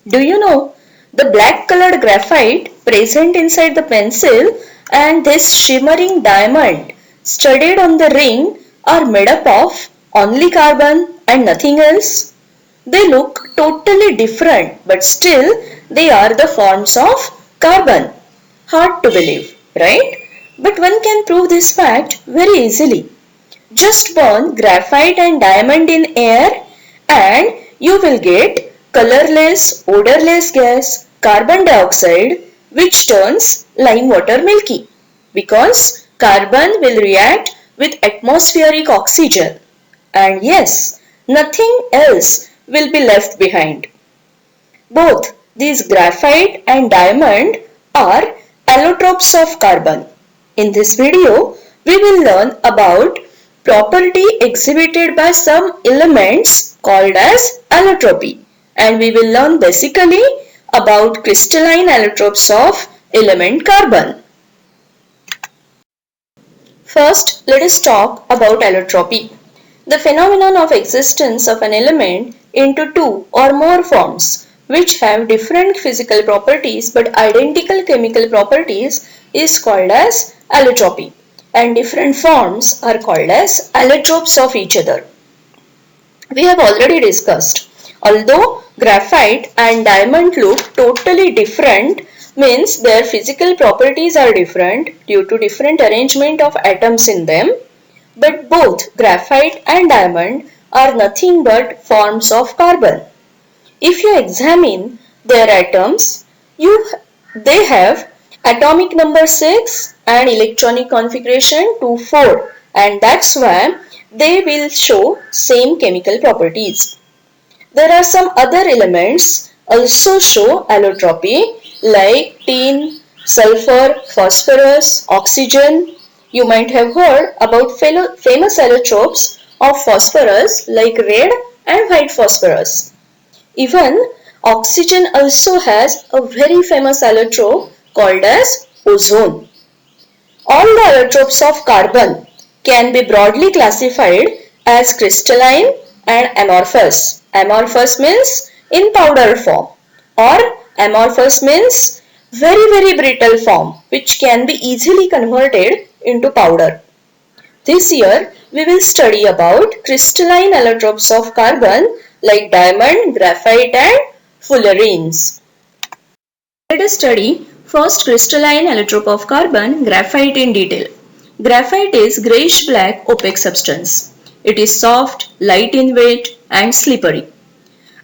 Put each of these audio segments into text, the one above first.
Do you know the black colored graphite present inside the pencil and this shimmering diamond studded on the ring are made up of only carbon and nothing else? They look totally different, but still they are the forms of carbon. Hard to believe, right? But one can prove this fact very easily. Just burn graphite and diamond in air and you will get colorless, odorless gas, carbon dioxide, which turns lime water milky because carbon will react with atmospheric oxygen. And yes, nothing else will be left behind. Both these graphite and diamond are allotropes of carbon. In this video, we will learn about property exhibited by some elements called as allotropy, and we will learn basically about crystalline allotropes of element carbon. First, let us talk about allotropy, the phenomenon of existence of an element into two or more forms which have different physical properties but identical chemical properties is called as allotropy, and different forms are called as allotropes of each other. We have already discussed, although graphite and diamond look totally different, means their physical properties are different due to different arrangement of atoms in them, but both graphite and diamond are nothing but forms of carbon. If you examine their atoms, they have atomic number 6 and electronic configuration 2,4, and that's why they will show same chemical properties. There are some other elements also show allotropy like tin, sulfur, phosphorus, oxygen. You might have heard about famous allotropes of phosphorus like red and white phosphorus. Even oxygen also has a very famous allotrope called as ozone. All the allotropes of carbon can be broadly classified as crystalline and amorphous. Amorphous means in powder form, or amorphous means very brittle form which can be easily converted into powder. This year we will study about crystalline allotropes of carbon like diamond, graphite and fullerenes. Let us study first crystalline allotrope of carbon, graphite, in detail. Graphite is greyish black opaque substance. It is soft, light in weight and slippery.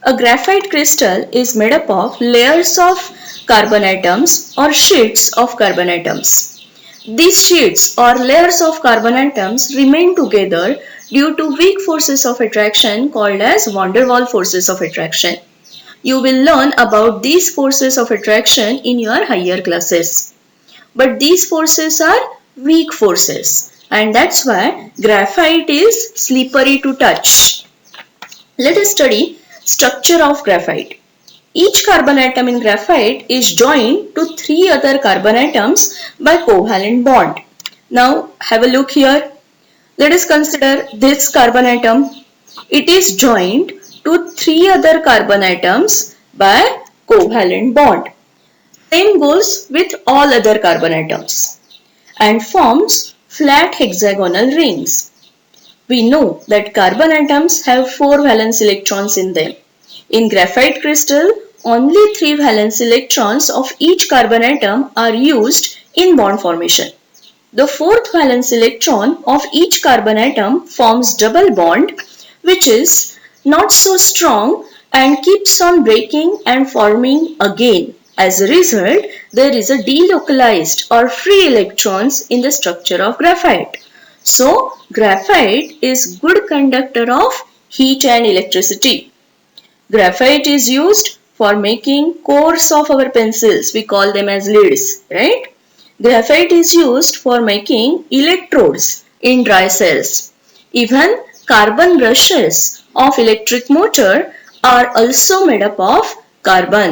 A graphite crystal is made up of layers of carbon atoms or sheets of carbon atoms. These sheets or layers of carbon atoms remain together due to weak forces of attraction called as van der Waals forces of attraction. You will learn about these forces of attraction in your higher classes. But these forces are weak forces, and that's why graphite is slippery to touch. Let us study structure of graphite. Each carbon atom in graphite is joined to 3 other carbon atoms by covalent bond. Now have a look here. Let us consider this carbon atom. It is joined to 3 other carbon atoms by covalent bond. Same goes with all other carbon atoms and forms flat hexagonal rings. We know that carbon atoms have 4 valence electrons in them. In graphite crystal, only 3 valence electrons of each carbon atom are used in bond formation. The 4th valence electron of each carbon atom forms double bond, which is not so strong and keeps on breaking and forming again. As a result, there is a delocalized or free electrons in the structure of graphite. So, graphite is good conductor of heat and electricity. Graphite is used for making cores of our pencils. We call them as leads, right? Graphite is used for making electrodes in dry cells. Even carbon brushes of electric motor are also made up of graphite.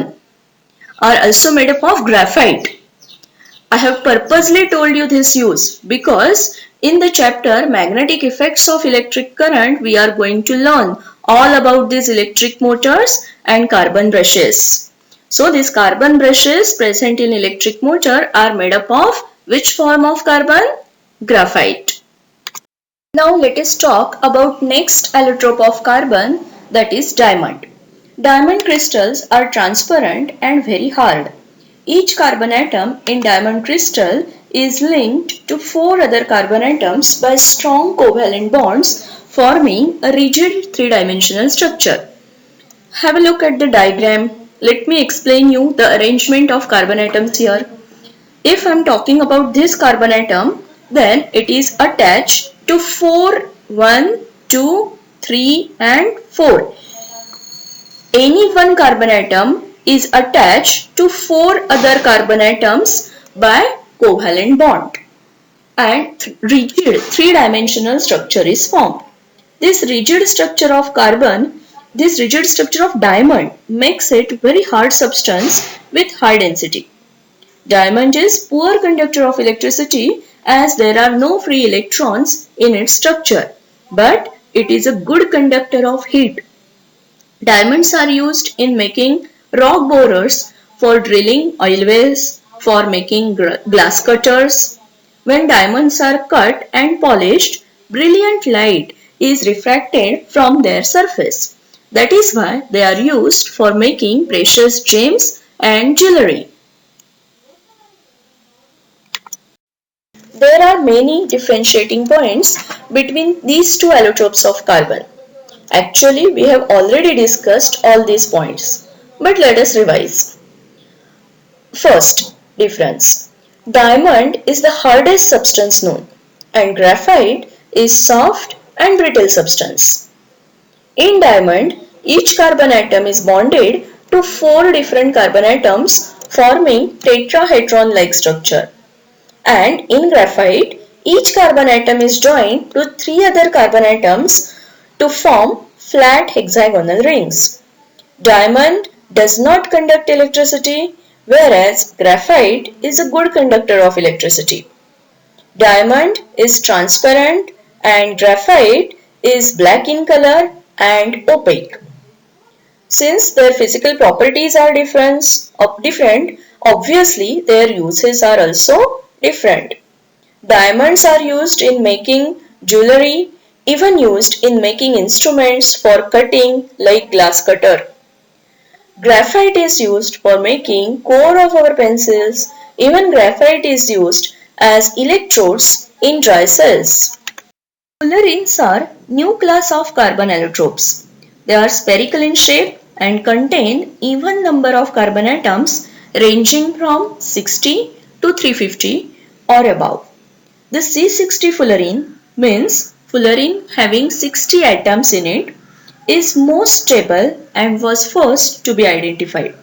I have purposely told you this use because in the chapter magnetic effects of electric current we are going to learn all about these electric motors and carbon brushes. So these carbon brushes present in electric motor are made up of which form of carbon? Graphite. Now let us talk about next allotrope of carbon, that is diamond. Diamond crystals are transparent and very hard. Each carbon atom in diamond crystal is linked to 4 other carbon atoms by strong covalent bonds forming a rigid three-dimensional structure. Have a look at the diagram. Let me explain you the arrangement of carbon atoms here. If I am talking about this carbon atom, then it is attached to 4, 1, 2, 3 and 4. Any one carbon atom is attached to 4 other carbon atoms by covalent bond and rigid three-dimensional structure is formed. This rigid structure of diamond makes it very hard substance with high density. Diamond is poor conductor of electricity as there are no free electrons in its structure, but it is a good conductor of heat. Diamonds are used in making rock borers for drilling oil wells, for making glass cutters. When diamonds are cut and polished, brilliant light is refracted from their surface. That is why they are used for making precious gems and jewelry. There are many differentiating points between these two allotropes of carbon. Actually, we have already discussed all these points, but let us revise. First difference. Diamond is the hardest substance known and graphite is soft and brittle substance. In diamond, each carbon atom is bonded to 4 different carbon atoms forming tetrahedron-like structure. And in graphite, each carbon atom is joined to 3 other carbon atoms to form flat hexagonal rings. Diamond does not conduct electricity, whereas graphite is a good conductor of electricity. Diamond is transparent and graphite is black in color and opaque. Since their physical properties are different, obviously their uses are also different. Diamonds are used in making jewelry, even used in making instruments for cutting like glass cutter. Graphite is used for making core of our pencils. Even graphite is used as electrodes in dry cells. Fullerenes are new class of carbon allotropes. They are spherical in shape and contain even number of carbon atoms ranging from 60 to 350 or above. The C60 fullerene means fullerene having 60 atoms in it is most stable and was first to be identified.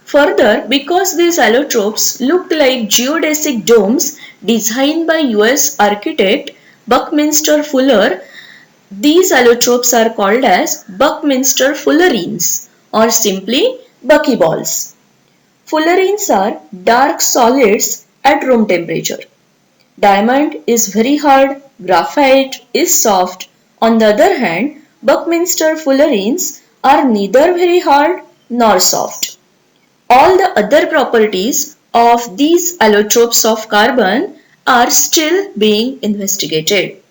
Further, because these allotropes looked like geodesic domes designed by US architect Buckminster Fuller, these allotropes are called as Buckminster fullerenes or simply buckyballs. Fullerenes are dark solids at room temperature. Diamond is very hard, graphite is soft. On the other hand, Buckminster fullerenes are neither very hard nor soft. All the other properties of these allotropes of carbon are still being investigated.